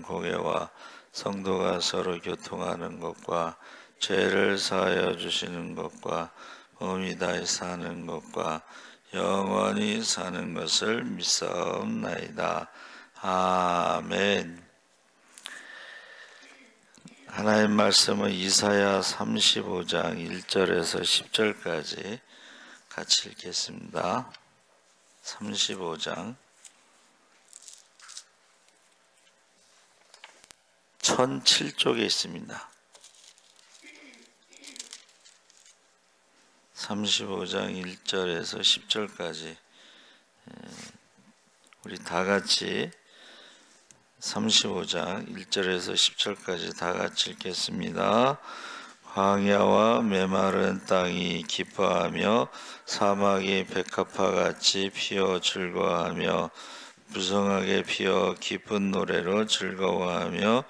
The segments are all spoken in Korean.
공예와 성도가 서로 교통하는 것과 죄를 사하여 주시는 것과 몸이 다시 사는 것과 영원히 사는 것을 믿사옵나이다. 아멘. 하나님 말씀은 이사야 35장 1절에서 10절까지 같이 읽겠습니다. 35장 1007쪽에 있습니다. 35장 1절에서 10절까지 우리 다 같이 35장 1절에서 10절까지 다 같이 읽겠습니다. 광야와 메마른 땅이 기뻐하며 사막이 백합화같이 피어 즐거워하며 무성하게 피어 기쁜 노래로 즐거워하며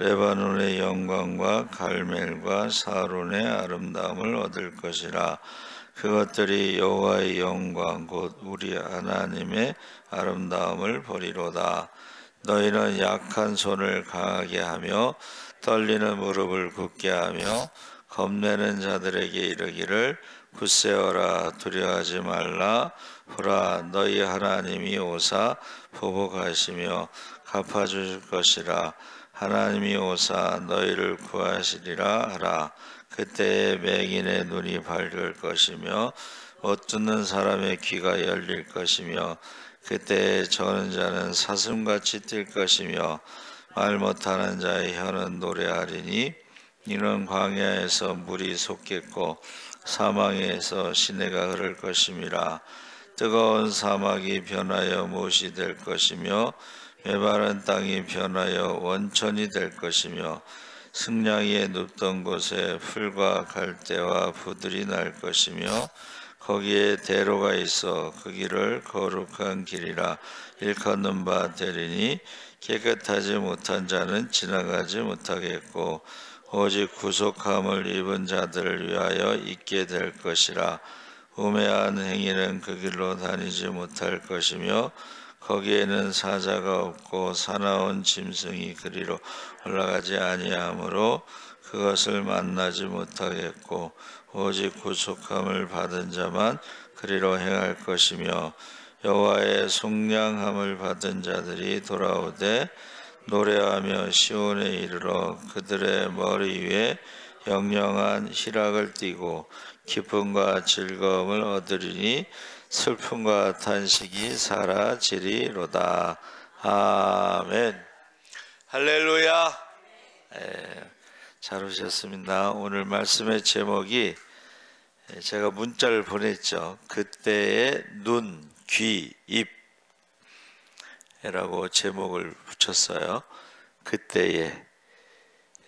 레바논의 영광과 갈멜과 사론의 아름다움을 얻을 것이라. 그것들이 여호와의 영광 곧 우리 하나님의 아름다움을 보리로다. 너희는 약한 손을 강하게 하며 떨리는 무릎을 굳게 하며 겁내는 자들에게 이르기를 굳세어라, 두려워하지 말라. 보라, 너희 하나님이 오사 보복하시며 갚아주실 것이라. 하나님이 오사 너희를 구하시리라 하라. 그때에 맹인의 눈이 밝을 것이며 못 듣는 사람의 귀가 열릴 것이며 그때에 저는 자는 사슴같이 뛸 것이며 말 못하는 자의 혀는 노래하리니 이는 광야에서 물이 솟겠고 사막에서 시내가 흐를 것임이라. 뜨거운 사막이 변하여 못이 될 것이며 메마른 땅이 변하여 원천이 될 것이며 승냥이에 눕던 곳에 풀과 갈대와 부들이 날 것이며 거기에 대로가 있어 그 길을 거룩한 길이라 일컫는 바 되리니 깨끗하지 못한 자는 지나가지 못하겠고 오직 구속함을 입은 자들을 위하여 있게 될 것이라. 우매한 행위는 그 길로 다니지 못할 것이며 거기에는 사자가 없고 사나운 짐승이 그리로 올라가지 아니하므로 그것을 만나지 못하겠고 오직 구속함을 받은 자만 그리로 행할 것이며 여호와의 속량함을 받은 자들이 돌아오되 노래하며 시온에 이르러 그들의 머리 위에 영영한 희락을 띠고 기쁨과 즐거움을 얻으리니 슬픔과 탄식이 사라지리로다. 아멘. 할렐루야. 잘 오셨습니다. 오늘 말씀의 제목이 제가 문자를 보냈죠. 그때의 눈, 귀, 입이라고 제목을 붙였어요. 그때에.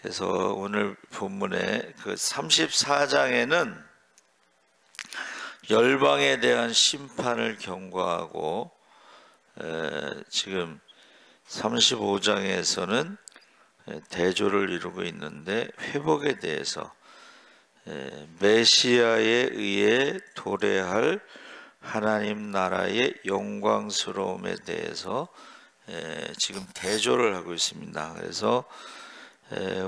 그래서 오늘 본문의 그 34장에는 열방에 대한 심판을 경고하고 지금 35장에서는 대조를 이루고 있는데 회복에 대해서 메시아에 의해 도래할 하나님 나라의 영광스러움에 대해서 지금 대조를 하고 있습니다. 그래서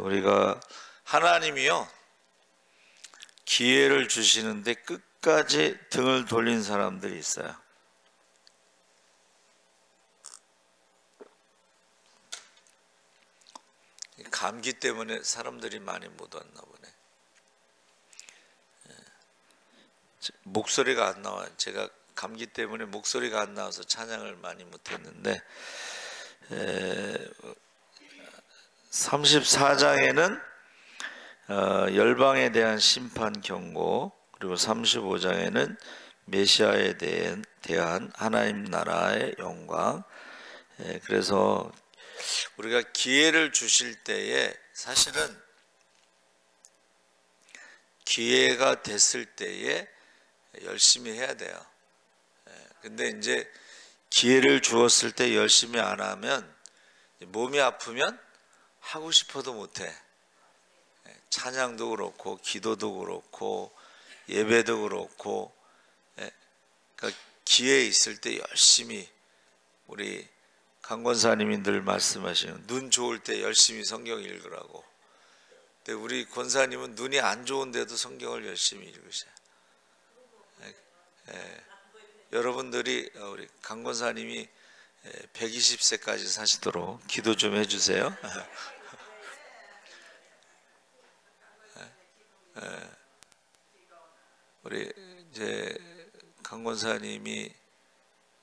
우리가 하나님이요 기회를 주시는데 끝까지 등을 돌린 사람들이 있어요. 감기 때문에 사람들이 많이 못 왔나 보네. 목소리가 안 나와요. 제가 감기 때문에 목소리가 안 나와서 찬양을 많이 못했는데 34장에는 열방에 대한 심판 경고, 그리고 35장에는 메시아에 대한 하나님 나라의 영광. 그래서 우리가 기회를 주실 때에 사실은 기회가 됐을 때에 열심히 해야 돼요. 근데 이제 기회를 주었을 때 열심히 안 하면 몸이 아프면 하고 싶어도 못해. 찬양도 그렇고 기도도 그렇고 예배도 그렇고 그러니까 기회 있을 때 열심히 우리 강 권사님이 늘 말씀하시는 눈 좋을 때 열심히 성경 읽으라고. 근데 우리 권사님은 눈이 안 좋은데도 성경을 열심히 읽으셔요. 여러분들이 우리 강 권사님이 120세까지 사시도록 기도 좀 해주세요. 우리 이제 강 권사님이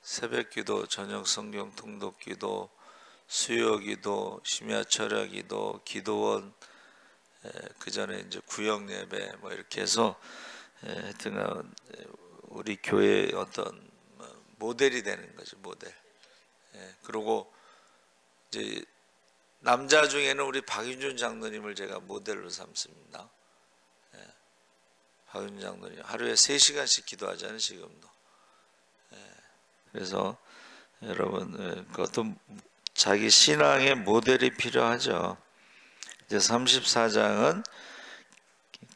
새벽기도, 저녁 성경 통독기도, 수요기도, 심야철야기도, 기도원, 그 전에 이제 구역 예배 뭐 이렇게 해서 하여튼 우리 교회의 어떤 모델이 되는 거죠, 모델. 그리고 이제 남자 중에는 우리 박윤준 장로님을 제가 모델로 삼습니다. 박윤준 장로님 하루에 3시간씩 기도하잖아요, 지금도. 그래서 여러분 그것도 자기 신앙의 모델이 필요하죠. 이제 34장은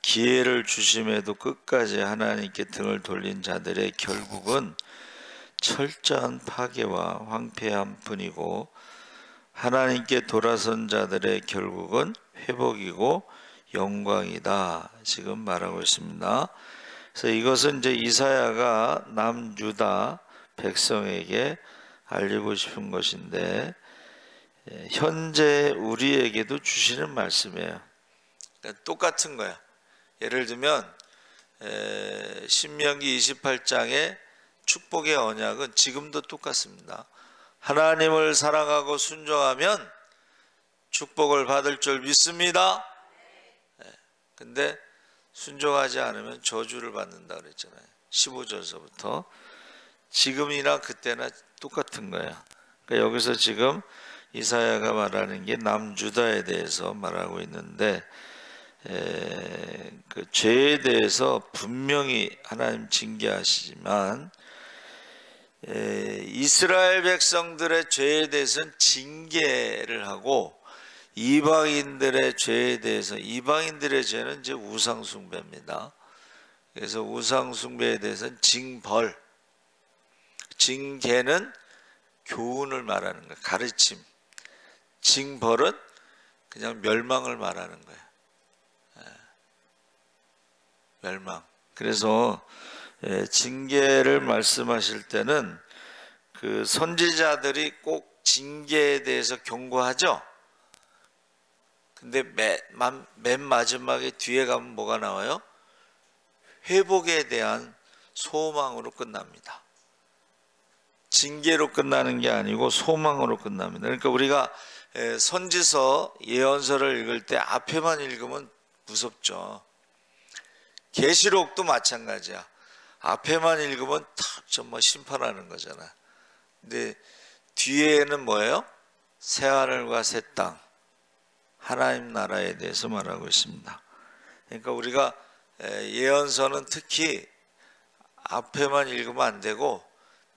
기회를 주심에도 끝까지 하나님께 등을 돌린 자들의 결국은 철저한 파괴와 황폐함 뿐이고, 하나님께 돌아선 자들의 결국은 회복이고 영광이다, 지금 말하고 있습니다. 그래서 이것은 이제 이사야가 남유다 백성에게 알리고 싶은 것인데, 현재 우리에게도 주시는 말씀이에요. 그러니까 똑같은 거야. 예를 들면 신명기 28장의 축복의 언약은 지금도 똑같습니다. 하나님을 사랑하고 순종하면 축복을 받을 줄 믿습니다. 근데 순종하지 않으면 저주를 받는다 그랬잖아요. 15절서부터. 지금이나 그때나 똑같은 거예요. 그러니까 여기서 지금 이사야가 말하는 게 남유다에 대해서 말하고 있는데, 그 죄에 대해서 분명히 하나님 징계하시지만, 이스라엘 백성들의 죄에 대해서는 징계를 하고, 이방인들의 죄에 대해서, 이방인들의 죄는 이제 우상숭배입니다. 그래서 우상숭배에 대해서는 징벌, 징계는 교훈을 말하는 거예요. 가르침. 징벌은 그냥 멸망을 말하는 거예요. 멸망. 그래서 징계를 말씀하실 때는 그 선지자들이 꼭 징계에 대해서 경고하죠. 근데 맨 마지막에 뒤에 가면 뭐가 나와요? 회복에 대한 소망으로 끝납니다. 징계로 끝나는 게 아니고 소망으로 끝납니다. 그러니까 우리가 선지서, 예언서를 읽을 때 앞에만 읽으면 무섭죠. 계시록도 마찬가지야. 앞에만 읽으면 정말 심판하는 거잖아. 근데 뒤에는 뭐예요? 새하늘과 새 땅, 하나님 나라에 대해서 말하고 있습니다. 그러니까 우리가 예언서는 특히 앞에만 읽으면 안 되고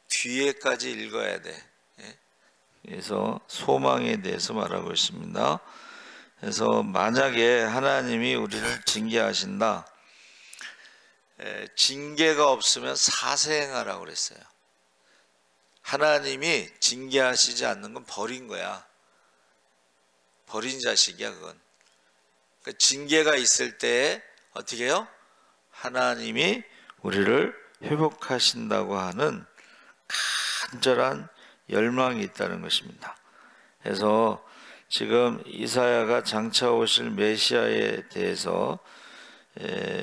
뒤에까지 읽어야 돼. 그래서 소망에 대해서 말하고 있습니다. 그래서 만약에 하나님이 우리를 징계하신다, 징계가 없으면 사세행하라고 그랬어요. 하나님이 징계하시지 않는 건 버린 거야. 버린 자식이야, 그건. 그러니까 징계가 있을 때 어떻게 해요? 하나님이 우리를 회복하신다고 하는 간절한 열망이 있다는 것입니다. 그래서 지금 이사야가 장차 오실 메시아에 대해서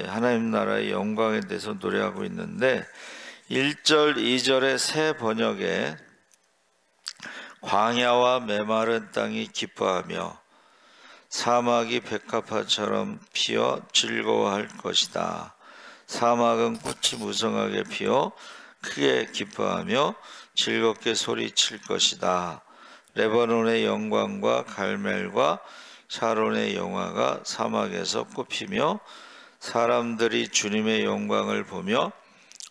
하나님 나라의 영광에 대해서 노래하고 있는데, 1절, 2절의 새 번역에 광야와 메마른 땅이 기뻐하며 사막이 백합화처럼 피어 즐거워할 것이다. 사막은 꽃이 무성하게 피어 크게 기뻐하며 즐겁게 소리칠 것이다. 레바논의 영광과 갈멜과 샤론의 영화가 사막에서 꽃피며 사람들이 주님의 영광을 보며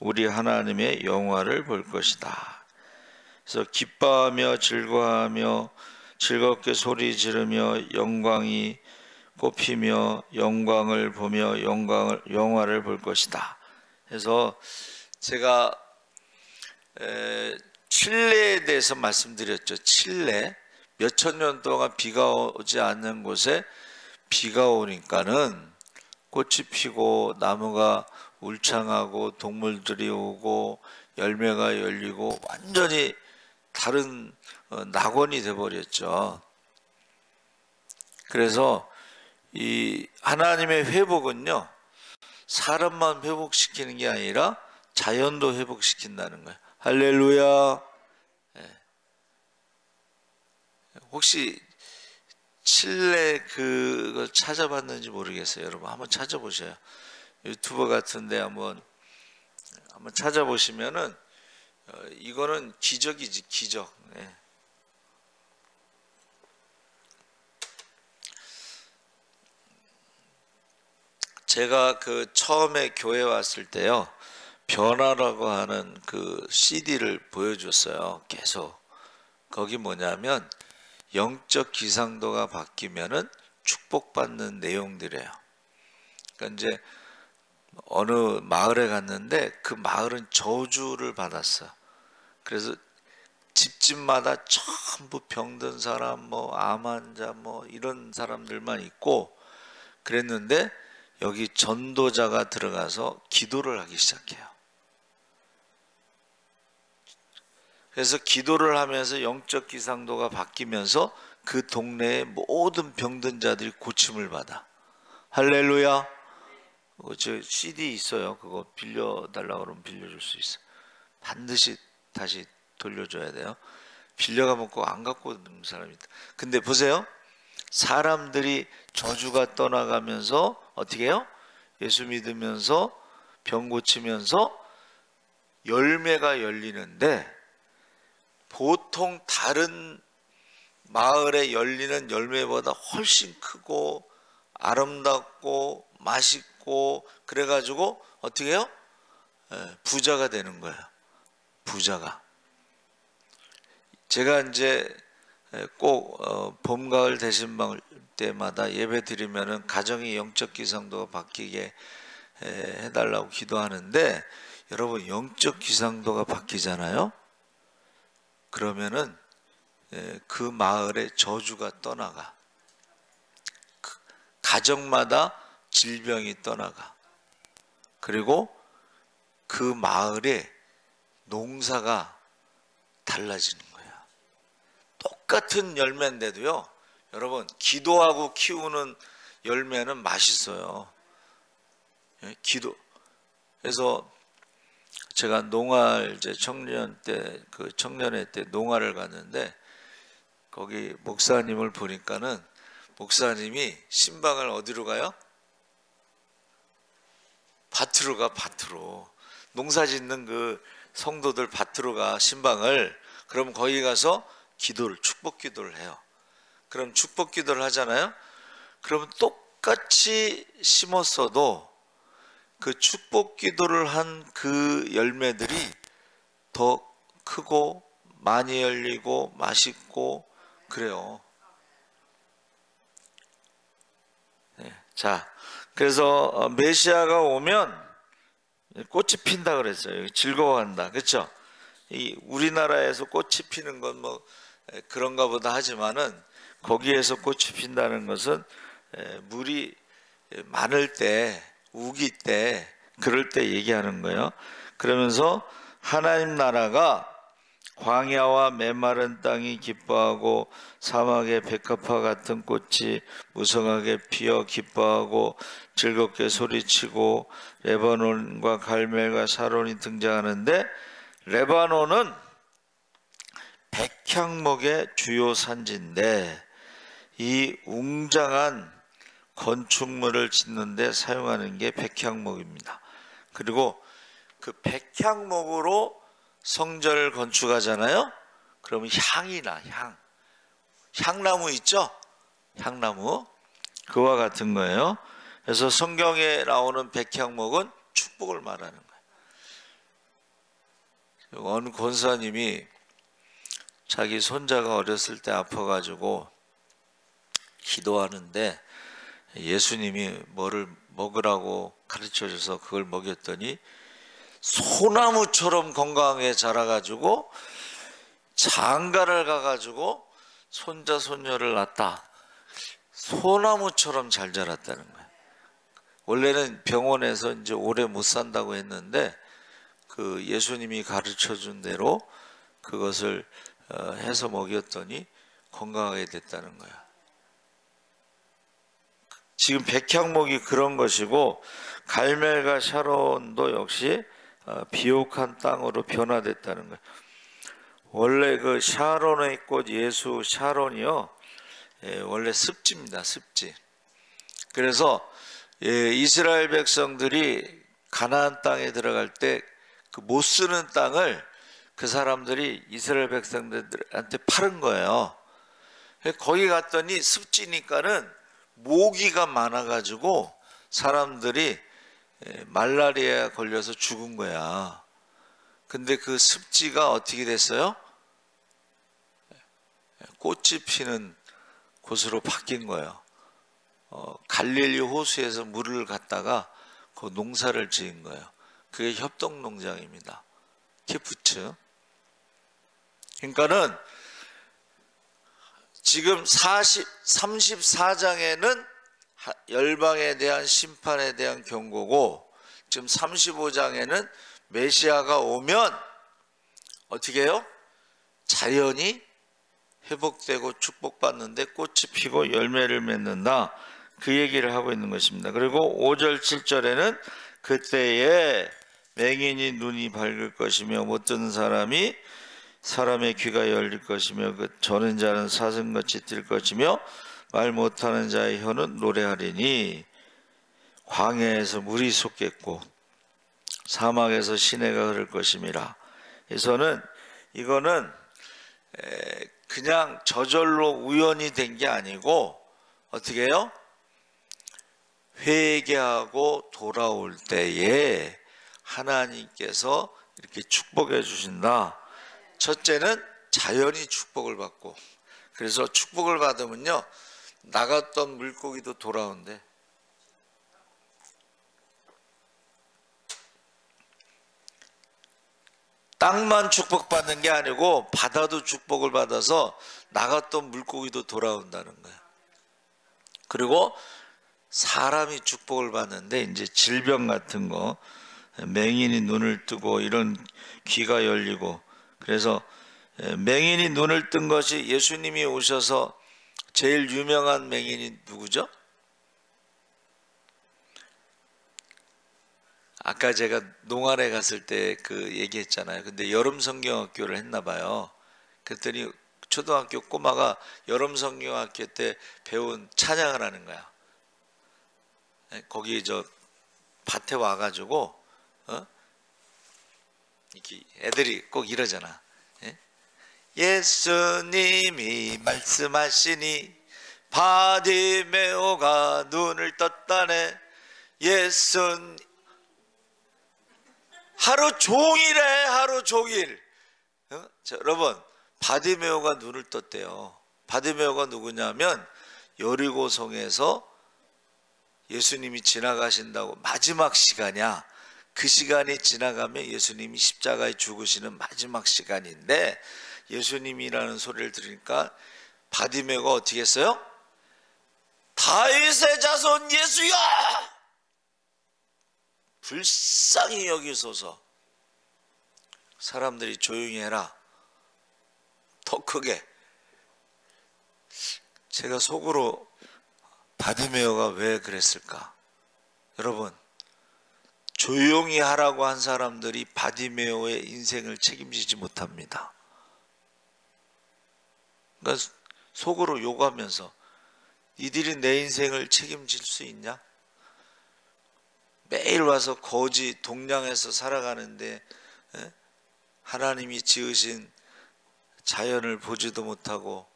우리 하나님의 영화를 볼 것이다. 그래서 기뻐하며 즐거워하며 즐겁게 소리 지르며 영광이 꽃피며 영광을 보며 영화를 볼 것이다. 그래서 제가 칠레에 대해서 말씀드렸죠. 칠레. 몇천 년 동안 비가 오지 않는 곳에 비가 오니까는 꽃이 피고 나무가 울창하고 동물들이 오고 열매가 열리고 완전히 다른 낙원이 돼버렸죠. 그래서 이 하나님의 회복은요, 사람만 회복시키는 게 아니라 자연도 회복시킨다는 거예요. 할렐루야. 혹시 칠레 그걸 찾아봤는지 모르겠어요. 여러분 한번 찾아보세요. 유튜버 같은데 한번 찾아보시면은 이거는 기적이지, 기적. 제가 그 처음에 교회 왔을 때요, 변화라고 하는 그 CD를 보여줬어요. 계속. 거기 뭐냐면 영적 기상도가 바뀌면은 축복받는 내용들이에요. 그러니까 이제 어느 마을에 갔는데 그 마을은 저주를 받았어. 그래서 집집마다 전부 병든 사람, 뭐 암 환자, 뭐 이런 사람들만 있고 그랬는데 여기 전도자가 들어가서 기도를 하기 시작해요. 그래서 기도를 하면서 영적 기상도가 바뀌면서 그 동네의 모든 병든 자들이 고침을 받아. 할렐루야. 저 CD 있어요. 그거 빌려달라고 그러면 빌려줄 수 있어. 반드시 다시 돌려줘야 돼요. 빌려가면 꼭 안 갖고 오는 사람이 있다. 근데 보세요. 사람들이 저주가 떠나가면서 어떻게 해요? 예수 믿으면서 병 고치면서 열매가 열리는데, 보통 다른 마을에 열리는 열매보다 훨씬 크고 아름답고 맛있고 그래가지고 어떻게 해요? 부자가 되는 거예요. 부자가. 제가 이제 꼭 봄, 가을 대신방 때마다 예배 드리면은 가정의 영적 기상도가 바뀌게 해달라고 기도하는데, 여러분 영적 기상도가 바뀌잖아요. 그러면은 그 마을의 저주가 떠나가. 가정마다 질병이 떠나가. 그리고 그 마을의 농사가 달라지는 거예요. 똑같은 열매인데도요, 여러분 기도하고 키우는 열매는 맛있어요. 기도. 그래서 제가 농활 이제 청년 때, 그 청년회 때 농활을 갔는데 거기 목사님을 보니까는 목사님이 신방을 어디로 가요? 밭으로 가. 밭으로. 농사 짓는 그 성도들 밭으로 가, 신방을. 그럼 거기 가서 기도를, 축복 기도를 해요. 그럼 축복 기도를 하잖아요. 그러면 똑같이 심었어도 그 축복 기도를 한 그 열매들이 더 크고 많이 열리고 맛있고 그래요. 자, 그래서 메시아가 오면 꽃이 핀다 그랬어요. 즐거워한다. 그렇죠? 이 우리나라에서 꽃이 피는 건 뭐 그런가 보다 하지만은, 거기에서 꽃이 핀다는 것은 물이 많을 때, 우기 때, 그럴 때 얘기하는 거예요. 그러면서 하나님 나라가 광야와 메마른 땅이 기뻐하고 사막의 백합화 같은 꽃이 무성하게 피어 기뻐하고 즐겁게 소리치고, 레바논과 갈멜과 샤론이 등장하는데, 레바논은 백향목의 주요 산지인데 이 웅장한 건축물을 짓는 데 사용하는 게 백향목입니다. 그리고 그 백향목으로 성전을 건축하잖아요. 그러면 향이 나. 향나무 있죠? 향나무. 그와 같은 거예요. 그래서 성경에 나오는 백향목은 축복을 말하는 거예요. 어느 권사님이 자기 손자가 어렸을 때 아파가지고 기도하는데 예수님이 뭐를 먹으라고 가르쳐줘서 그걸 먹였더니 소나무처럼 건강하게 자라가지고 장가를 가가지고 손자 손녀를 낳았다. 소나무처럼 잘 자랐다는 거예요. 원래는 병원에서 이제 오래 못 산다고 했는데 그 예수님이 가르쳐 준 대로 그것을 해서 먹였더니 건강하게 됐다는 거야. 지금 백향목이 그런 것이고, 갈멜과 샤론도 역시 비옥한 땅으로 변화됐다는 거예요. 원래 그 샤론의 꽃 예수 샤론이요, 원래 습지입니다. 습지. 그래서 이스라엘 백성들이 가나안 땅에 들어갈 때 그 못 쓰는 땅을 그 사람들이 이스라엘 백성들한테 팔은 거예요. 거기 갔더니 습지니까는 모기가 많아가지고 사람들이 말라리아에 걸려서 죽은 거야. 근데 그 습지가 어떻게 됐어요? 꽃이 피는 곳으로 바뀐 거예요. 갈릴리 호수에서 물을 갖다가 그 농사를 지은 거예요. 그게 협동농장입니다. 키푸츠. 그러니까는 지금 34장에는 열방에 대한 심판에 대한 경고고, 지금 35장에는 메시아가 오면 어떻게 해요? 자연이 회복되고 축복받는데 꽃이 피고 열매를 맺는다, 그 얘기를 하고 있는 것입니다. 그리고 5절 7절에는 그때에 맹인이 눈이 밝을 것이며 못 듣는 사람이 사람의 귀가 열릴 것이며 그 저는 자는 사슴같이 뛸 것이며 말 못하는 자의 혀는 노래하리니 광야에서 물이 솟겠고 사막에서 시내가 흐를 것임이라. 그래서는 이거는 그냥 저절로 우연히 된 게 아니고 어떻게 해요? 회개하고 돌아올 때에 하나님께서 이렇게 축복해 주신다. 첫째는 자연이 축복을 받고, 그래서 축복을 받으면요 나갔던 물고기도 돌아온대. 땅만 축복받는 게 아니고 바다도 축복을 받아서 나갔던 물고기도 돌아온다는 거야. 그리고 사람이 축복을 받는데 이제 질병 같은 거, 맹인이 눈을 뜨고 이런 귀가 열리고, 그래서 맹인이 눈을 뜬 것이 예수님이 오셔서 제일 유명한 맹인이 누구죠? 아까 제가 농안에 갔을 때 그 얘기했잖아요. 근데 여름 성경학교를 했나 봐요. 그랬더니 초등학교 꼬마가 여름 성경학교 때 배운 찬양을 하는 거야. 거기 저 밭에 와가지고 이렇게 애들이 꼭 이러잖아. 예수님이 말씀하시니 바디메오가 눈을 떴다네. 예수님 하루 종일에 하루 종일. 자, 여러분, 바디메오가 눈을 떴대요. 바디메오가 누구냐면 여리고성에서 예수님이 지나가신다고 마지막 시간이야. 그 시간이 지나가면 예수님이 십자가에 죽으시는 마지막 시간인데, 예수님이라는 소리를 들으니까 바디메오가 어떻게 했어요? 다윗의 자손 예수야! 불쌍히 여기소서. 사람들이 조용히 해라. 더 크게. 제가 속으로 바디메오가 왜 그랬을까? 여러분, 조용히 하라고 한 사람들이 바디메오의 인생을 책임지지 못합니다. 그러니까 속으로 욕하면서 니들이 내 인생을 책임질 수 있냐? 매일 와서 거지 동냥에서 살아가는데 하나님이 지으신 자연을 보지도 못하고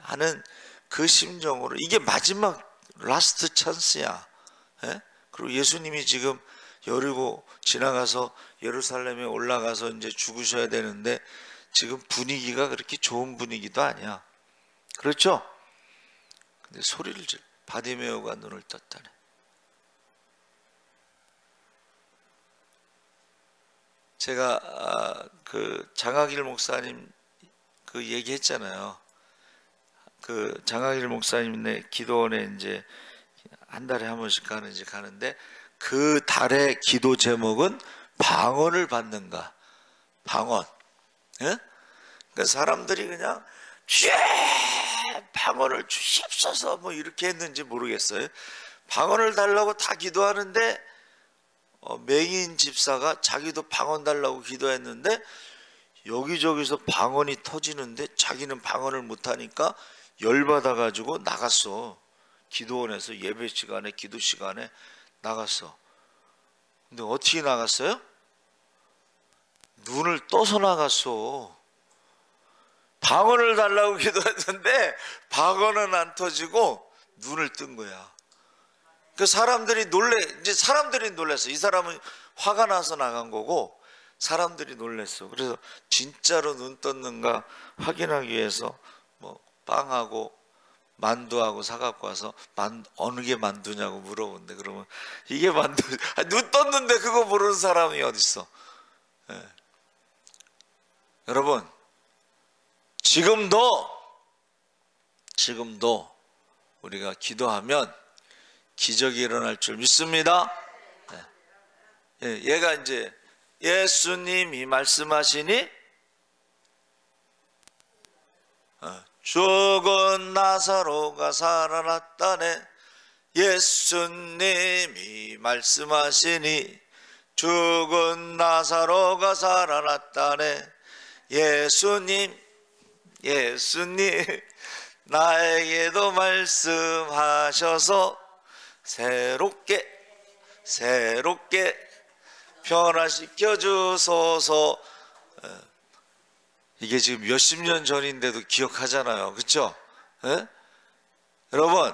하는 그 심정으로, 이게 마지막 라스트 찬스야. 그리고 예수님이 지금 여리고 지나가서 예루살렘에 올라가서 이제 죽으셔야 되는데 지금 분위기가 그렇게 좋은 분위기도 아니야. 그렇죠? 근데 소리를 바디메오가 눈을 떴다네. 제가 그 장하길 목사님 그 얘기했잖아요. 그 장학일 목사님네 기도원에 이제 한 달에 한 번씩 가는데 그 달의 기도 제목은 방언을 받는가. 방언. 예? 그러니까 사람들이 그냥 방언을 주십소서 뭐 이렇게 했는지 모르겠어요. 방언을 달라고 다 기도하는데 맹인 집사가 자기도 방언 달라고 기도했는데 여기저기서 방언이 터지는데 자기는 방언을 못하니까 열받아 가지고 나갔어. 기도원에서 예배 시간에 기도 시간에 나갔어. 근데 어떻게 나갔어요? 눈을 떠서 나갔어. 방언을 달라고 기도했는데 방언은 안 터지고 눈을 뜬 거야. 그 사람들이 놀랐어. 이 사람은 화가 나서 나간 거고 사람들이 놀랐어. 그래서 진짜로 눈 떴는가 확인하기 위해서 뭐 빵하고 만두하고 사갖고 와서 어느 게 만두냐고 물어본대. 그러면 이게 만두. 눈 떴는데 그거 모르는 사람이 어딨어. 예. 여러분 지금도 우리가 기도하면 기적이 일어날 줄 믿습니다. 예. 얘가 이제 예수님이 말씀하시니 죽은 나사로가 살아났다네. 예수님이 말씀하시니 죽은 나사로가 살아났다네. 예수님 나에게도 말씀하셔서 새롭게 변화시켜 주소서. 이게 지금 몇십 년 전인데도 기억하잖아요. 그렇죠? 여러분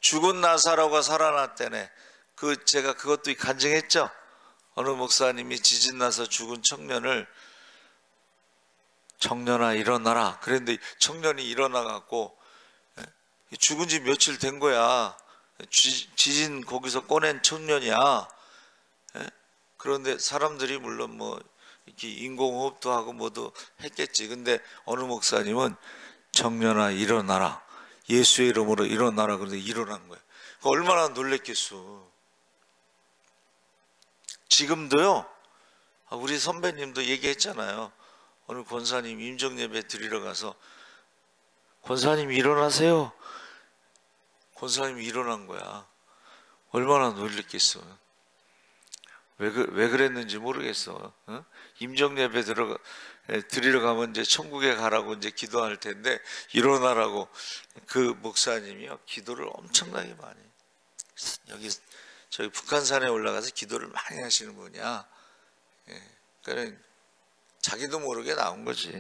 죽은 나사로가 살아났다네. 제가 그것도 간증했죠. 어느 목사님이 지진 나서 죽은 청년아 일어나라 그랬는데 청년이 일어나 갖고 죽은 지 며칠 된 거야. 지진 거기서 꺼낸 청년이야. 그런데 사람들이 물론 뭐 이렇게 인공호흡도 하고 뭐도 했겠지. 근데 어느 목사님은 청년아 일어나라, 예수의 이름으로 일어나라. 그런데 일어난 거야. 얼마나 놀랬겠어. 지금도요. 우리 선배님도 얘기했잖아요. 오늘 권사님 임정예배 드리러 가서 권사님 일어나세요. 권사님이 일어난 거야. 얼마나 놀랬겠어. 왜 그랬는지 모르겠어. 임정예배 드리러 가면 이제 천국에 가라고 이제 기도할 텐데 일어나라고 그 목사님이요 기도를 엄청나게 많이. 저기 북한산에 올라가서 기도를 많이 하시는 분이야. 그러니까 자기도 모르게 나온 거지.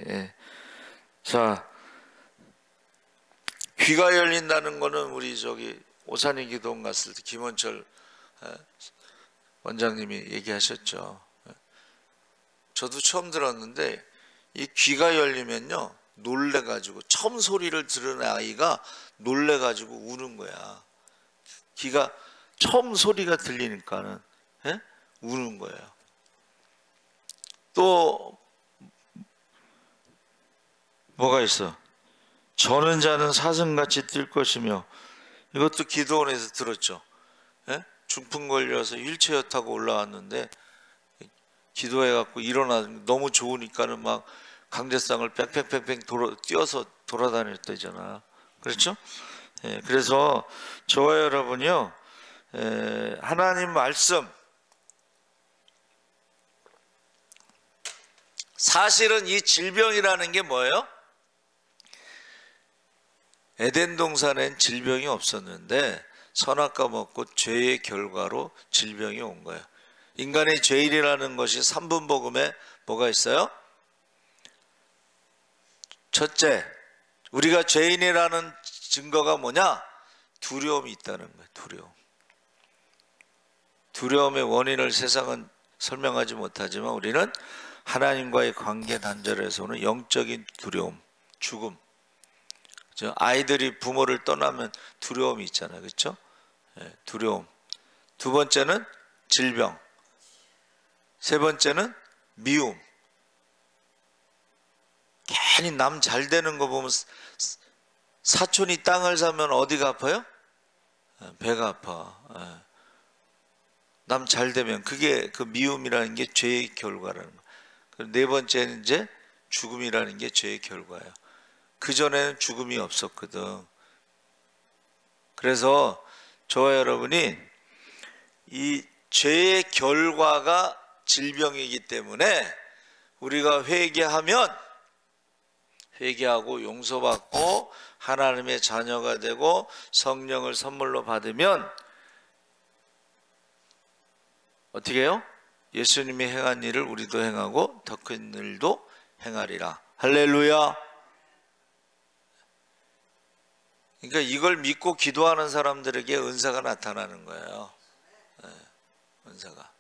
자, 귀가 열린다는 거는 우리 저기 오산이 기도원 갔을 때 김원철 원장님이 얘기하셨죠. 저도 처음 들었는데 이 귀가 열리면요 놀래가지고 처음 소리를 들은 아이가 놀래가지고 우는 거야. 귀가 처음 소리가 들리니까는 우는 거예요. 또 뭐가 있어? 저는 자는 사슴같이 뛸 것이며. 이것도 기도원에서 들었죠. 중풍 걸려서 휠체어 타고 올라왔는데 기도해갖고 일어나 너무 좋으니까는 막 강제상을 뺑뺑뺑뺑 뛰어서 돌아다녔다잖아. 그렇죠? 그래서 저와 여러분이요 하나님 말씀, 사실은 이 질병이라는 게 뭐예요? 에덴 동산엔 질병이 없었는데 선악과 먹고 죄의 결과로 질병이 온 거예요. 인간의 죄일이라는 것이 3분 복음에 뭐가 있어요? 첫째, 우리가 죄인이라는 증거가 뭐냐? 두려움이 있다는 거예요. 두려움의 원인을 세상은 설명하지 못하지만 우리는 하나님과의 관계 단절에서 오는 영적인 두려움, 죽음. 아이들이 부모를 떠나면 두려움이 있잖아요. 그렇죠? 두려움. 두 번째는 질병. 세 번째는 미움. 괜히 남 잘 되는 거 보면 사촌이 땅을 사면 어디가 아파요? 배가 아파. 남 잘 되면 그게 그 미움이라는 게 죄의 결과라는 거예요. 네 번째는 이제 죽음이라는 게 죄의 결과예요. 그 전에는 죽음이 없었거든. 그래서 저와 여러분이 이 죄의 결과가 질병이기 때문에 우리가 회개하고 용서받고 하나님의 자녀가 되고 성령을 선물로 받으면 어떻게 해요? 예수님이 행한 일을 우리도 행하고 더 큰 일도 행하리라. 할렐루야. 그러니까 이걸 믿고 기도하는 사람들에게 은사가 나타나는 거예요. 은사가.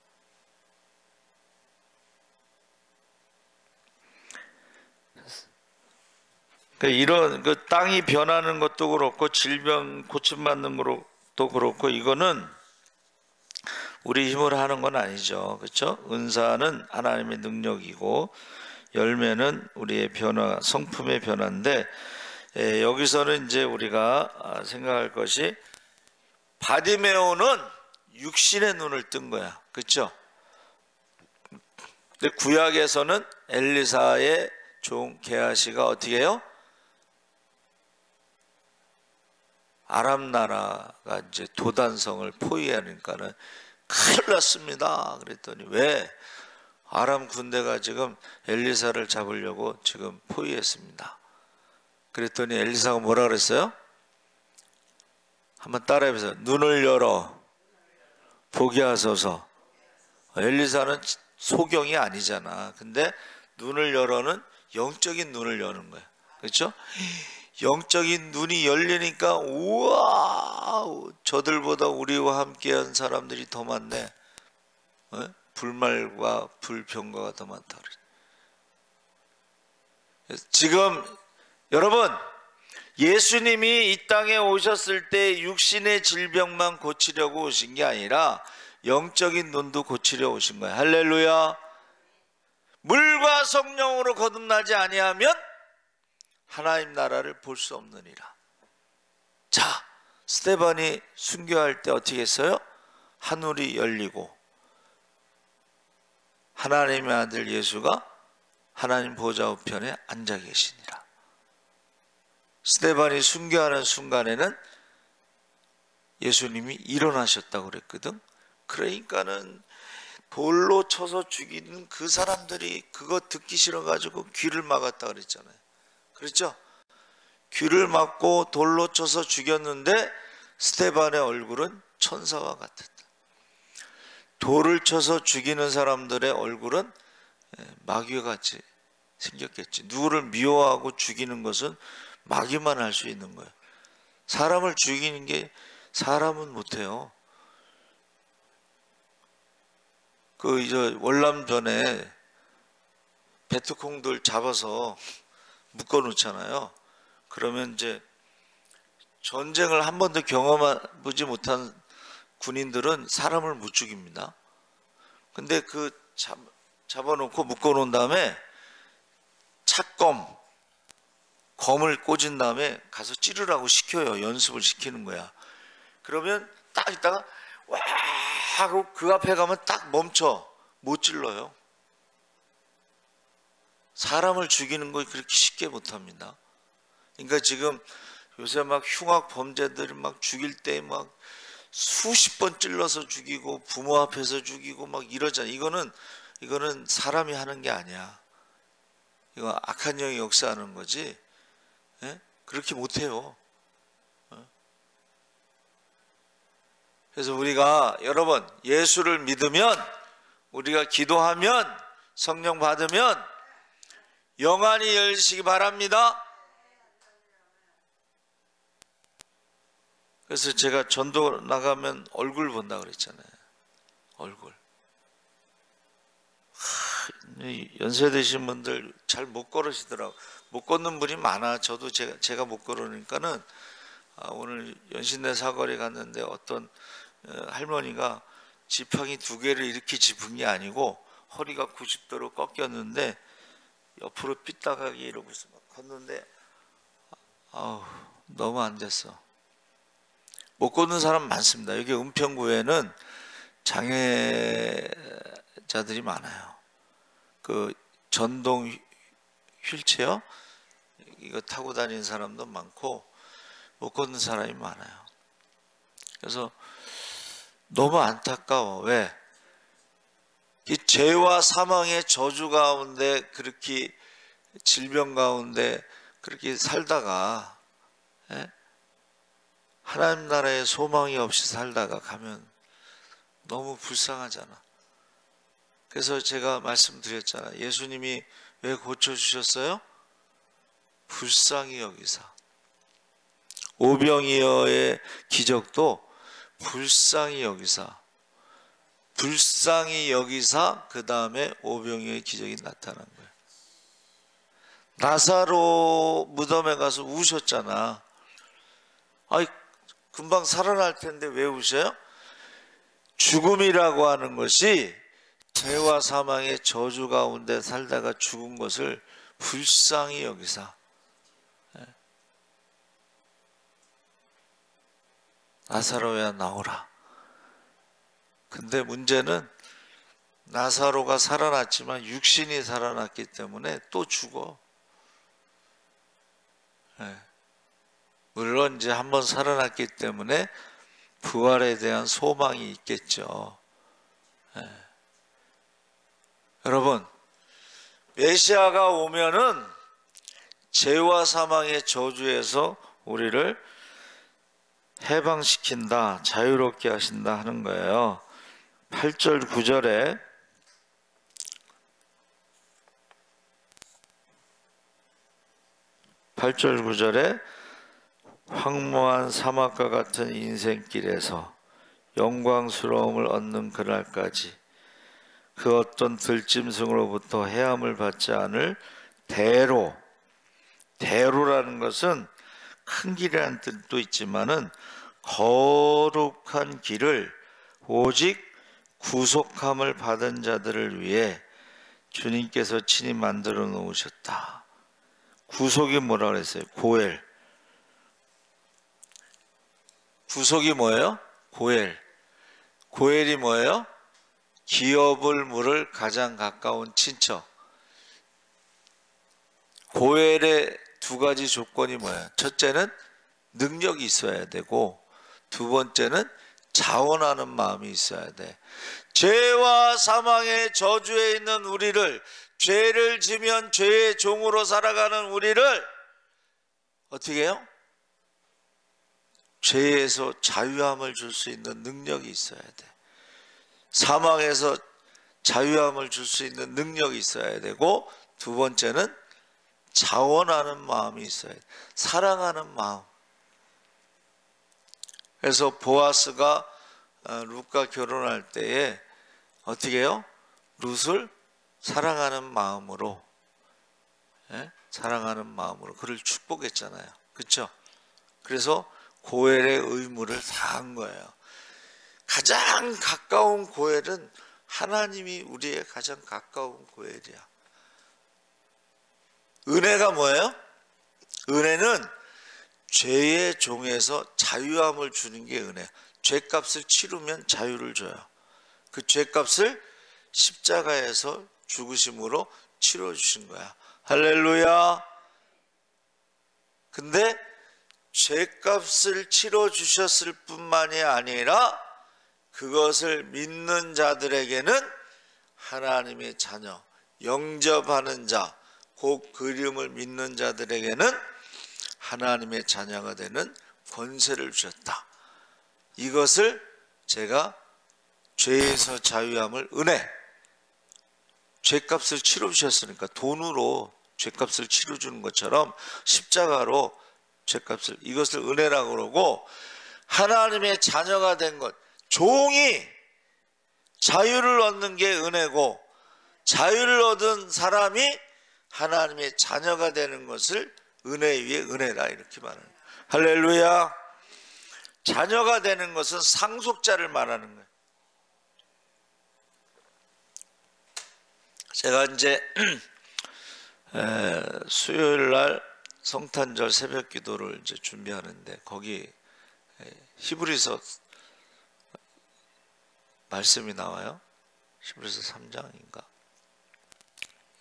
그러니까 이런 그 땅이 변하는 것도 그렇고 질병 고침받는 것도 그렇고 이거는 우리 힘으로 하는 건 아니죠. 그렇죠? 은사는 하나님의 능력이고 열매는 우리의 변화, 성품의 변화인데 여기서는 이제 우리가 생각할 것이 바디메오는 육신의 눈을 뜬 거야. 그렇죠? 근데 구약에서는 엘리사의 종 게하시가 어떻게 해요? 아람 나라가 이제 도단성을 포위하니까는 큰일 났습니다. 그랬더니 왜? 아람 군대가 지금 엘리사를 잡으려고 지금 포위했습니다. 그랬더니 엘리사가 뭐라 그랬어요? 한번 따라해보세요. 눈을 열어 보게 하소서. 엘리사는 소경이 아니잖아. 근데 눈을 열어는 영적인 눈을 여는 거야. 그렇죠? 영적인 눈이 열리니까 우와, 저들보다 우리와 함께한 사람들이 더 많네. 불말과 불평가가 더 많다. 지금 여러분, 예수님이 이 땅에 오셨을 때 육신의 질병만 고치려고 오신 게 아니라 영적인 눈도 고치려 오신 거예요. 할렐루야. 물과 성령으로 거듭나지 아니하면 하나님 나라를 볼 수 없느니라. 자, 스데반이 순교할 때 어떻게 했어요? 하늘이 열리고 하나님의 아들 예수가 하나님 보좌 우편에 앉아 계시니라. 스데반이 순교하는 순간에는 예수님이 일어나셨다고 그랬거든. 그러니까는 돌로 쳐서 죽이는 그 사람들이 그거 듣기 싫어가지고 귀를 막았다 그랬잖아요. 그렇죠? 귀를 막고 돌로 쳐서 죽였는데 스데반의 얼굴은 천사와 같았다. 돌을 쳐서 죽이는 사람들의 얼굴은 마귀같이 생겼겠지. 누구를 미워하고 죽이는 것은 마귀만 할 수 있는 거예요. 사람을 죽이는 게 사람은 못해요. 그 이제 월남전에 베트콩들 잡아서 묶어 놓잖아요. 그러면 이제 전쟁을 한 번도 경험해보지 못한 군인들은 사람을 못 죽입니다. 근데 그 잡아놓고 묶어 놓은 다음에 검을 꽂은 다음에 가서 찌르라고 시켜요. 연습을 시키는 거야. 그러면 딱 있다가 와 하고 그 앞에 가면 딱 멈춰. 못 찔러요. 사람을 죽이는 거 그렇게 쉽게 못합니다. 그러니까 지금 요새 막 흉악 범죄들을 막 죽일 때 막 수십 번 찔러서 죽이고 부모 앞에서 죽이고 막 이러잖아. 이거는 사람이 하는 게 아니야. 이거 악한 영이 역사하는 거지. 예? 그렇게 못해요. 그래서 우리가 여러분 예수를 믿으면, 우리가 기도하면, 성령 받으면 영안이 열리시기 바랍니다. 그래서 제가 전도 나가면 얼굴 본다 그랬잖아요. 얼굴. 연세 드신 분들 잘 못 걸으시더라고. 못 걷는 분이 많아. 저도 제가 못 걸으니까는 오늘 연신내 사거리 갔는데 어떤 할머니가 지팡이 2개를 이렇게 짚은 게 아니고 허리가 90도로 꺾였는데 옆으로 삐딱하게 이러고 있어. 막 걷는데 아우 너무 안 됐어. 못 걷는 사람 많습니다. 여기 은평구에는 장애자들이 많아요. 그 전동 휠체어 이거 타고 다니는 사람도 많고 못 걷는 사람이 많아요. 그래서 너무 안타까워. 왜? 이 죄와 사망의 저주 가운데 그렇게 질병 가운데 그렇게 살다가 하나님 나라에 소망이 없이 살다가 가면 너무 불쌍하잖아. 그래서 제가 말씀드렸잖아. 예수님이 왜 고쳐주셨어요? 불쌍히 여기사. 오병이어의 기적도 불쌍히 여기사. 불쌍히 여기사 그 다음에 오병이어의 기적이 나타난 거예요. 나사로 무덤에 가서 우셨잖아. 아이 금방 살아날 텐데 왜 우셔요? 죽음이라고 하는 것이 죄와 사망의 저주 가운데 살다가 죽은 것을 불쌍히 여기사 나사로야 나오라. 근데 문제는 나사로가 살아났지만 육신이 살아났기 때문에 또 죽어. 물론 이제 한번 살아났기 때문에 부활에 대한 소망이 있겠죠. 여러분, 메시아가 오면은 죄와 사망의 저주에서 우리를 해방시킨다, 자유롭게 하신다 하는 거예요. 8절 9절에 황무한 사막과 같은 인생길에서 영광스러움을 얻는 그날까지 그 어떤 들짐승으로부터 해함을 받지 않을 대로라는 것은 큰 길이라는 뜻도 있지만은 거룩한 길을 오직 구속함을 받은 자들을 위해 주님께서 친히 만들어 놓으셨다. 구속이 뭐라 그랬어요? 고엘. 구속이 뭐예요? 고엘. 고엘이 뭐예요? 기업을 물을 가장 가까운 친척. 고엘의 두 가지 조건이 뭐예요? 첫째는 능력이 있어야 되고 두 번째는 자원하는 마음이 있어야 돼. 죄와 사망의 저주에 있는 우리를, 죄를 지면 죄의 종으로 살아가는 우리를 어떻게 해요? 죄에서 자유함을 줄 수 있는 능력이 있어야 돼. 사망에서 자유함을 줄 수 있는 능력이 있어야 되고 두 번째는 자원하는 마음이 있어야 돼. 사랑하는 마음. 그래서 보아스가 룻과 결혼할 때에 어떻게 해요? 룻을 사랑하는 마음으로 사랑하는 마음으로 그를 축복했잖아요. 그렇죠? 그래서 고엘의 의무를 다한 거예요. 가장 가까운 고엘은 하나님이 우리의 가장 가까운 고엘이야. 은혜가 뭐예요? 은혜는 죄의 종에서 자유함을 주는 게 은혜야. 죄값을 치르면 자유를 줘요. 그 죄값을 십자가에서 죽으심으로 치러주신 거야. 할렐루야. 근데 죄값을 치러주셨을 뿐만이 아니라 그것을 믿는 자들에게는 하나님의 자녀, 영접하는 자, 곧 그 이름을 믿는 자들에게는 하나님의 자녀가 되는 권세를 주셨다. 이것을 제가 죄에서 자유함을 은혜, 죄값을 치러주셨으니까 돈으로 죄값을 치러주는 것처럼 십자가로 죄값을, 이것을 은혜라고 그러고, 하나님의 자녀가 된 것, 종이 자유를 얻는 게 은혜고 자유를 얻은 사람이 하나님의 자녀가 되는 것을 은혜 위에 은혜라 이렇게 말하는 거예요. 할렐루야. 자녀가 되는 것은 상속자를 말하는 거예요. 제가 이제 수요일 날 성탄절 새벽 기도를 이제 준비하는데 거기 히브리서 말씀이 나와요. 히브리서 3장인가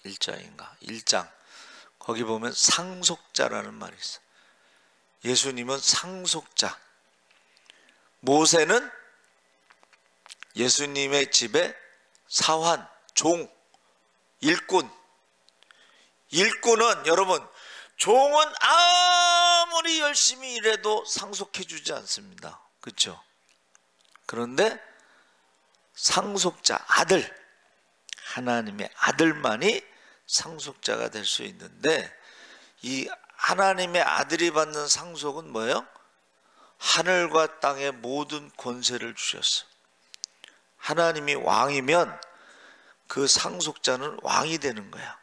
1장인가 1장 거기 보면 상속자라는 말이 있어요. 예수님은 상속자. 모세는 예수님의 집에 사환, 종, 일꾼. 일꾼은 여러분, 종은 아무리 열심히 일해도 상속해 주지 않습니다. 그렇죠? 그런데 상속자, 아들, 하나님의 아들만이 상속자가 될 수 있는데, 이 하나님의 아들이 받는 상속은 뭐예요? 하늘과 땅의 모든 권세를 주셨어. 하나님이 왕이면 그 상속자는 왕이 되는 거야.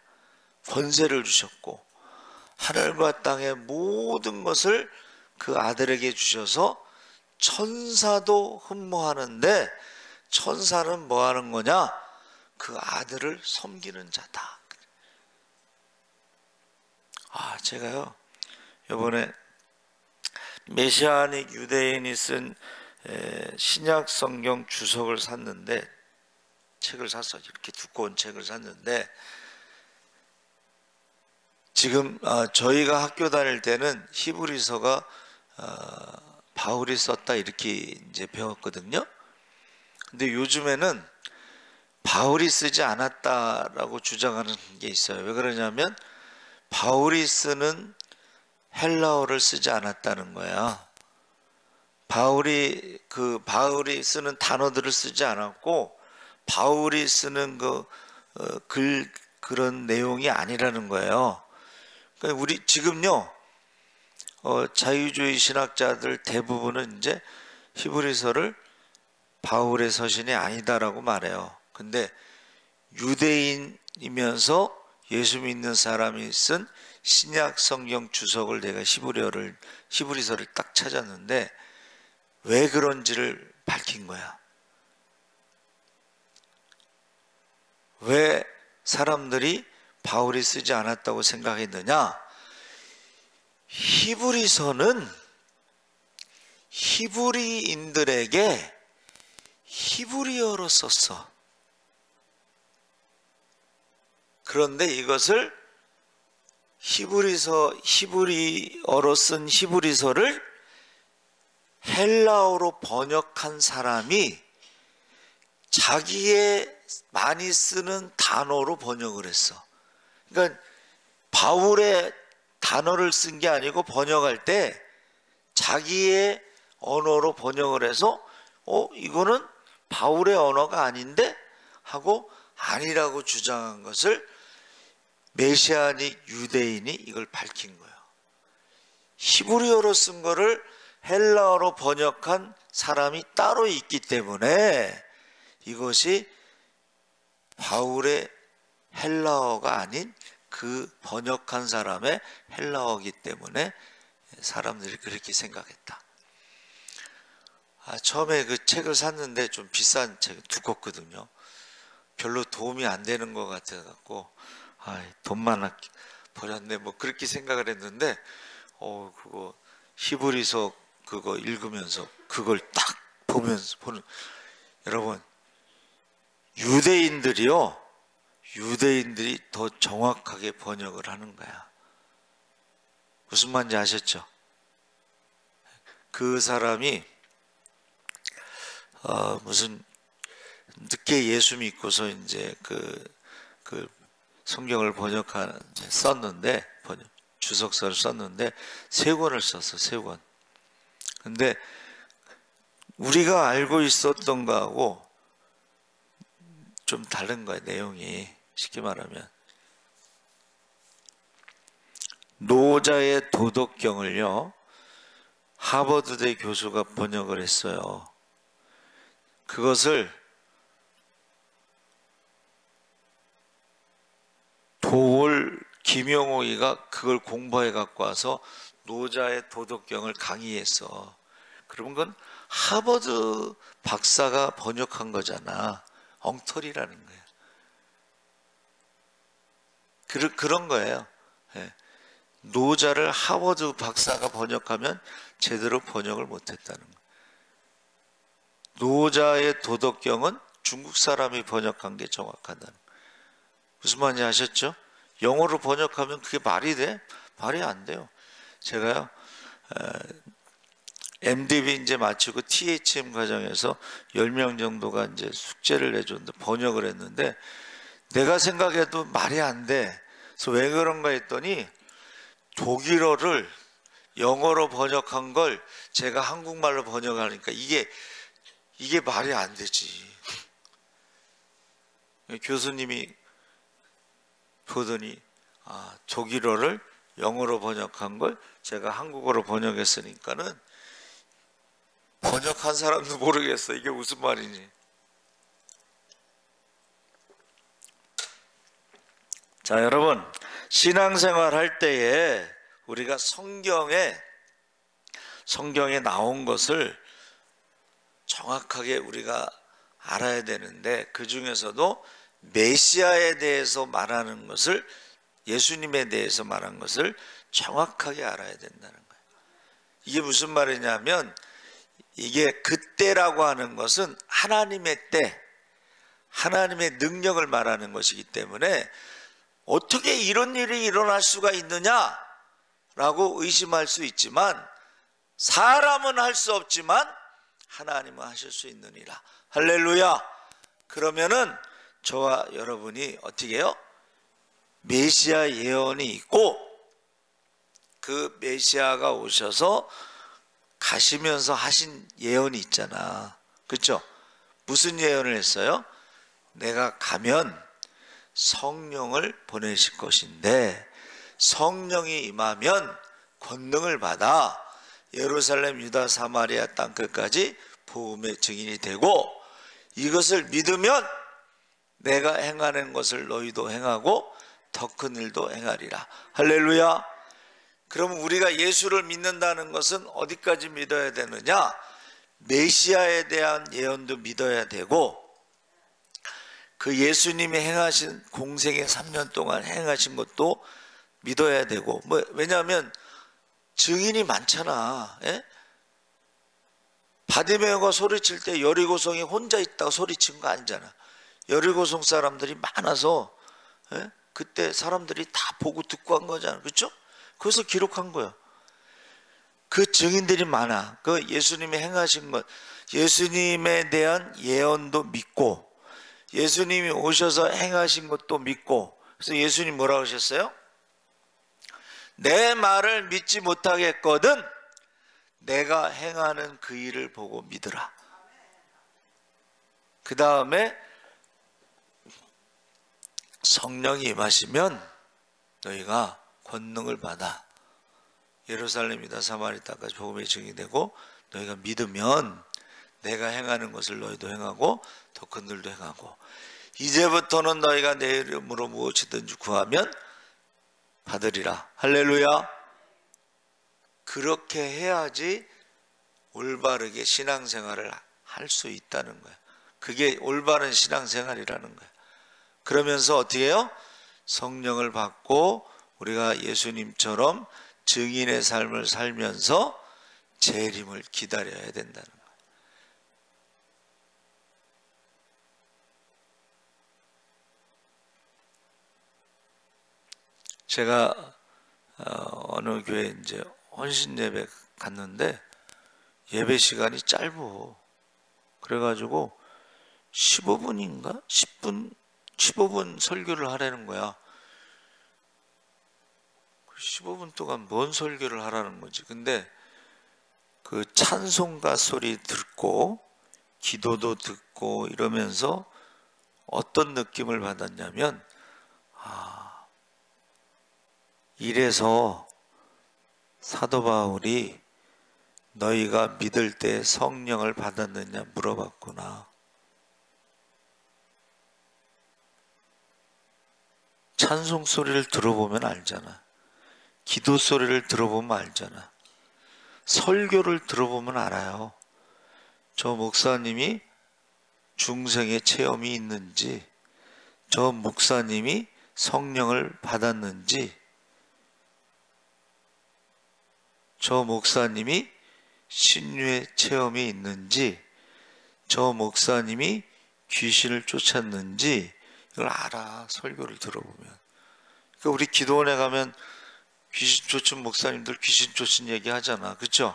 권세를 주셨고 하늘과 땅의 모든 것을 그 아들에게 주셔서 천사도 흠모하는데, 천사는 뭐 하는 거냐? 그 아들을 섬기는 자다. 제가요 이번에 메시아닉 유대인이 쓴 신약 성경 주석을 샀는데, 책을 샀어요. 이렇게 두꺼운 책을 샀는데, 지금 저희가 학교 다닐 때는 히브리서가 바울이 썼다 이렇게 이제 배웠거든요. 근데 요즘에는 바울이 쓰지 않았다라고 주장하는 게 있어요. 왜 그러냐면 바울이 쓰는 헬라어를 쓰지 않았다는 거야. 바울이 쓰는 단어들을 쓰지 않았고, 바울이 쓰는 그런 내용이 아니라는 거예요. 그러니까 우리 지금요 자유주의 신학자들 대부분은 이제 히브리서를 바울의 서신이 아니다라고 말해요. 근데 유대인이면서 예수 믿는 사람이 쓴 신약 성경 주석을 내가 히브리서를 딱 찾았는데, 왜 그런지를 밝힌 거야. 왜 사람들이 바울이 쓰지 않았다고 생각했느냐? 히브리서는 히브리인들에게 히브리어로 썼어. 그런데 이것을 히브리어로 쓴 히브리서를 헬라어로 번역한 사람이 자기의 많이 쓰는 단어로 번역을 했어. 그러니까 바울의 단어를 쓴 게 아니고, 번역할 때 자기의 언어로 번역을 해서 이거는 바울의 언어가 아닌데 하고 아니라고 주장한 것을 메시아닉 유대인이 이걸 밝힌 거예요. 히브리어로 쓴 거를 헬라어로 번역한 사람이 따로 있기 때문에 이것이 바울의 헬라어가 아닌 그 번역한 사람의 헬라어이기 때문에 사람들이 그렇게 생각했다. 처음에 그 책을 샀는데 좀 비싼 책, 두껍거든요. 별로 도움이 안 되는 것 같아갖고 돈만 버렸네 뭐 그렇게 생각을 했는데, 그거 히브리서 그거 읽으면서 그걸 딱 보는, 여러분, 유대인들이 더 정확하게 번역을 하는 거야. 무슨 말인지 아셨죠? 그 사람이 무슨 늦게 예수 믿고서 이제 그 성경을 썼는데, 주석서를 썼는데 3권을 썼어. 3권. 근데 우리가 알고 있었던 거하고 좀 다른 거야, 내용이. 쉽게 말하면 노자의 도덕경을요 하버드대 교수가 번역을 했어요. 그것을 도올 김영옥이가 그걸 공부해 갖고 와서 노자의 도덕경을 강의했어. 그런 건 하버드 박사가 번역한 거잖아. 엉터리라는 거야. 그런 거예요. 예. 노자를 하워드 박사가 번역하면 제대로 번역을 못했다는 거예요. 노자의 도덕경은 중국 사람이 번역한 게 정확하다는 거예요. 무슨 말인지 아셨죠? 영어로 번역하면 그게 말이 돼? 말이 안 돼요. 제가요, MDB 이제 마치고 THM 과정에서 10명 정도가 이제 숙제를 내줬는데 번역을 했는데 내가 생각해도 말이 안 돼. 그래서 왜 그런가 했더니 독일어를 영어로 번역한 걸 제가 한국말로 번역하니까 이게 말이 안 되지. 교수님이 보더니 독일어를 영어로 번역한 걸 제가 한국어로 번역했으니까는 번역한 사람도 모르겠어. 이게 무슨 말이니. 자, 여러분, 신앙생활 할 때에 우리가 성경에 나온 것을 정확하게 우리가 알아야 되는데, 그 중에서도 메시아에 대해서 말하는 것을, 예수님에 대해서 말한 것을 정확하게 알아야 된다는 거예요. 이게 무슨 말이냐면, 이게 그때라고 하는 것은 하나님의 때, 하나님의 능력을 말하는 것이기 때문에 어떻게 이런 일이 일어날 수가 있느냐라고 의심할 수 있지만, 사람은 할 수 없지만 하나님은 하실 수 있느니라. 할렐루야. 그러면은 저와 여러분이 어떻게 해요? 메시아 예언이 있고, 그 메시아가 오셔서 가시면서 하신 예언이 있잖아. 그렇죠? 무슨 예언을 했어요? 내가 가면 성령을 보내실 것인데, 성령이 임하면 권능을 받아 예루살렘, 유다, 사마리아 땅끝까지 복음의 증인이 되고, 이것을 믿으면 내가 행하는 것을 너희도 행하고 더 큰 일도 행하리라. 할렐루야. 그럼 우리가 예수를 믿는다는 것은 어디까지 믿어야 되느냐? 메시아에 대한 예언도 믿어야 되고, 그 예수님이 행하신 공생의 3년 동안 행하신 것도 믿어야 되고, 왜냐하면 증인이 많잖아. 예? 바디메오가 소리칠 때 여리고성이 혼자 있다고 소리친 거 아니잖아. 여리고성 사람들이 많아서, 예? 그때 사람들이 다 보고 듣고 한 거잖아. 그렇죠? 그래서 기록한 거예요. 그 증인들이 많아. 그 예수님이 행하신 것, 예수님에 대한 예언도 믿고, 예수님이 오셔서 행하신 것도 믿고. 그래서 예수님 뭐라고 하셨어요? 내 말을 믿지 못하겠거든 내가 행하는 그 일을 보고 믿으라. 그 다음에 성령이 임하시면 너희가 권능을 받아 예루살렘이다 사마리아 땅까지 복음의 증인이 되고, 너희가 믿으면 내가 행하는 것을 너희도 행하고 더 큰 일도 행하고, 이제부터는 너희가 내 이름으로 무엇이든지 구하면 받으리라. 할렐루야. 그렇게 해야지 올바르게 신앙생활을 할 수 있다는 거예요. 그게 올바른 신앙생활이라는 거예요. 그러면서 어떻게 해요? 성령을 받고 우리가 예수님처럼 증인의 삶을 살면서 재림을 기다려야 된다는 거예요. 제가 어느 교회 이제 헌신 예배 갔는데 예배 시간이 짧어. 그래가지고 15분인가? 15분 설교를 하라는 거야. 15분 동안 뭔 설교를 하라는 거지. 근데 그 찬송가 소리 듣고 기도도 듣고 이러면서 어떤 느낌을 받았냐면, 이래서 사도 바울이 너희가 믿을 때 성령을 받았느냐 물어봤구나. 찬송 소리를 들어보면 알잖아. 기도 소리를 들어보면 알잖아. 설교를 들어보면 알아요. 저 목사님이 중생의 체험이 있는지, 저 목사님이 성령을 받았는지, 저 목사님이 신유의 체험이 있는지, 저 목사님이 귀신을 쫓았는지 이걸 알아. 설교를 들어보면. 그러니까 우리 기도원에 가면 귀신 쫓은 목사님들 귀신 쫓은 얘기 하잖아. 그렇죠?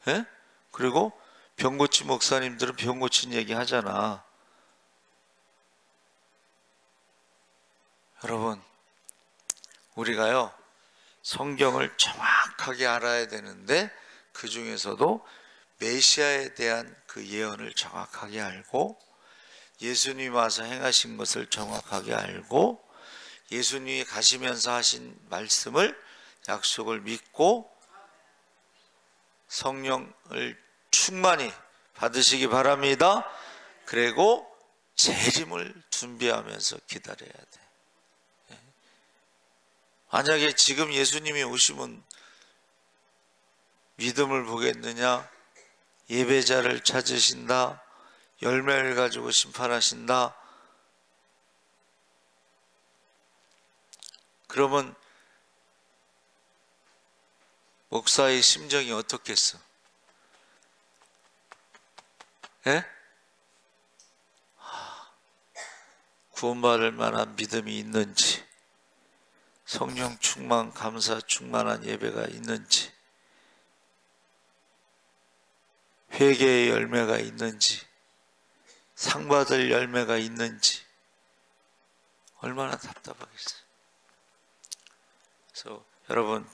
예? 그리고 병 고친 목사님들은 병 고친 얘기 하잖아. 여러분, 우리가요 성경을 정확하게 알아야 되는데, 그 중에서도 메시아에 대한 그 예언을 정확하게 알고, 예수님이 와서 행하신 것을 정확하게 알고, 예수님이 가시면서 하신 말씀을, 약속을 믿고 성령을 충만히 받으시기 바랍니다. 그리고 재림을 준비하면서 기다려야 돼. 만약에 지금 예수님이 오시면 믿음을 보겠느냐? 예배자를 찾으신다? 열매를 가지고 심판하신다? 그러면 목사의 심정이 어떻겠어? 예? 구원받을 만한 믿음이 있는지, 성령 충만, 감사 충만한 예배가 있는지, 회개의 열매가 있는지, 상 받을 열매가 있는지, 얼마나 답답하겠어요. 그래서 여러분,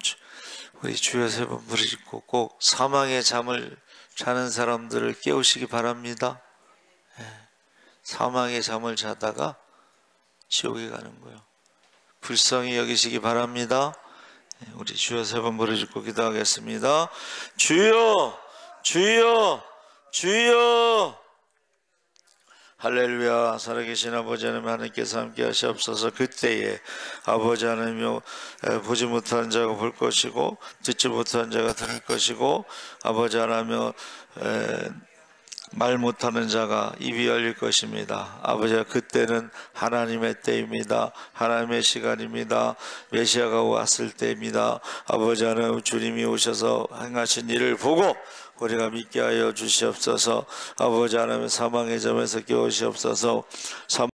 우리 주여 세 번 부르짖고 꼭 사망의 잠을 자는 사람들을 깨우시기 바랍니다. 사망의 잠을 자다가 지옥에 가는 거예요. 불쌍히 여기시기 바랍니다. 우리 주여 세 번 부르짖고 기도하겠습니다. 주여, 주여, 주여. 할렐루야. 살아계신 아버지 하나님, 하나님께서 함께 하시옵소서. 그때에 아버지 하나님이여, 보지 못한 자가 볼 것이고 듣지 못한 자가 들을 것이고, 아버지 하나님이여, 말 못하는 자가 입이 열릴 것입니다. 아버지가 그때는 하나님의 때입니다. 하나님의 시간입니다. 메시아가 왔을 때입니다. 아버지 하나님, 주님이 오셔서 행하신 일을 보고 우리가 믿게 하여 주시옵소서. 아버지 하나님, 사망의 점에서 깨우시옵소서.